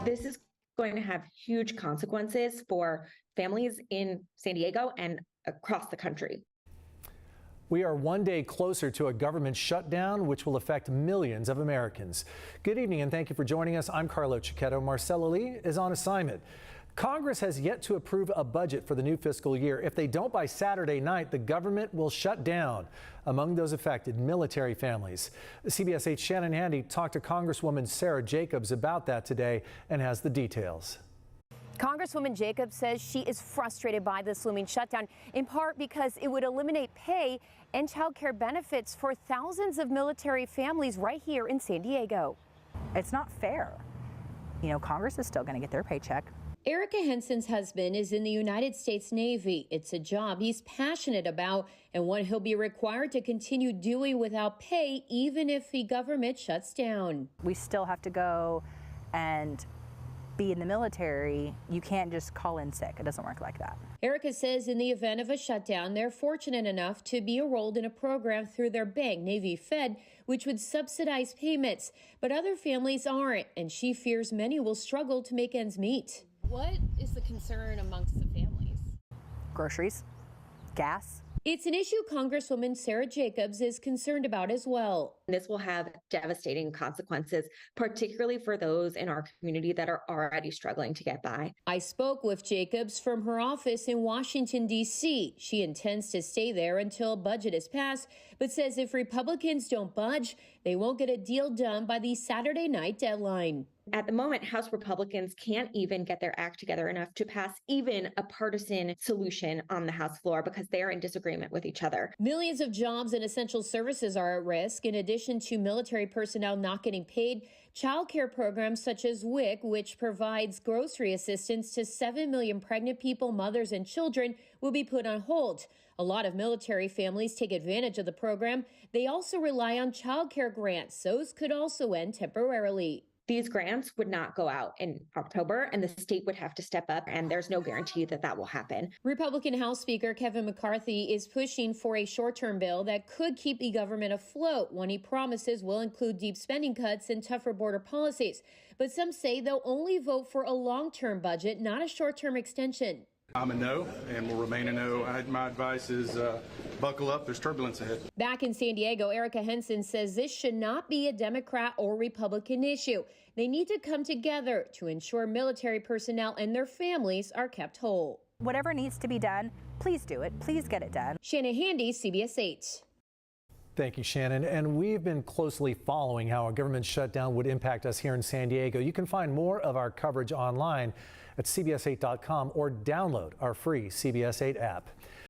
This is going to have huge consequences for families in San Diego and across the country. We are one day closer to a government shutdown, which will affect millions of Americans. Good evening and thank you for joining us. I'm Carlo Cicchetto. Marcella Lee is on assignment. Congress has yet to approve a budget for the new fiscal year. If they don't by Saturday night, the government will shut down. Among those affected, military families. CBS 8's Shannon Handy talked to Congresswoman Sarah Jacobs about that today and has the details. Congresswoman Jacobs says she is frustrated by this looming shutdown, in part because it would eliminate pay and child care benefits for thousands of military families right here in San Diego. It's not fair. You know, Congress is still going to get their paycheck. Erica Henson's husband is in the United States Navy. It's a job he's passionate about and one he'll be required to continue doing without pay, even if the government shuts down. We still have to go and be in the military. You can't just call in sick. It doesn't work like that. Erica says in the event of a shutdown, they're fortunate enough to be enrolled in a program through their bank, Navy Fed, which would subsidize payments. But other families aren't, and she fears many will struggle to make ends meet. What is the concern amongst the families? Groceries, gas. It's an issue Congresswoman Sarah Jacobs is concerned about as well. This will have devastating consequences, particularly for those in our community that are already struggling to get by. I spoke with Jacobs from her office in Washington, D.C. She intends to stay there until a budget is passed, but says if Republicans don't budge, they won't get a deal done by the Saturday night deadline. At the moment, House Republicans can't even get their act together enough to pass even a partisan solution on the House floor because they are in disagreement with each other. Millions of jobs and essential services are at risk. In addition to military personnel not getting paid, child care programs such as WIC, which provides grocery assistance to 7 million pregnant people, mothers, and children, will be put on hold. A lot of military families take advantage of the program. They also rely on child care grants. Those could also end temporarily. These grants would not go out in October, and the state would have to step up, and there's no guarantee that that will happen. Republican House Speaker Kevin McCarthy is pushing for a short-term bill that could keep the government afloat. One he promises will include deep spending cuts and tougher border policies. But some say they'll only vote for a long-term budget, not a short-term extension. I'm a no and will remain a no. My advice is buckle up. There's turbulence ahead. Back in San Diego, Erica Henson says this should not be a Democrat or Republican issue. They need to come together to ensure military personnel and their families are kept whole. Whatever needs to be done, please do it. Please get it done. Shannon Handy, CBS 8. Thank you, Shannon. And we've been closely following how a government shutdown would impact us here in San Diego. You can find more of our coverage online at cbs8.com or download our free CBS 8 app.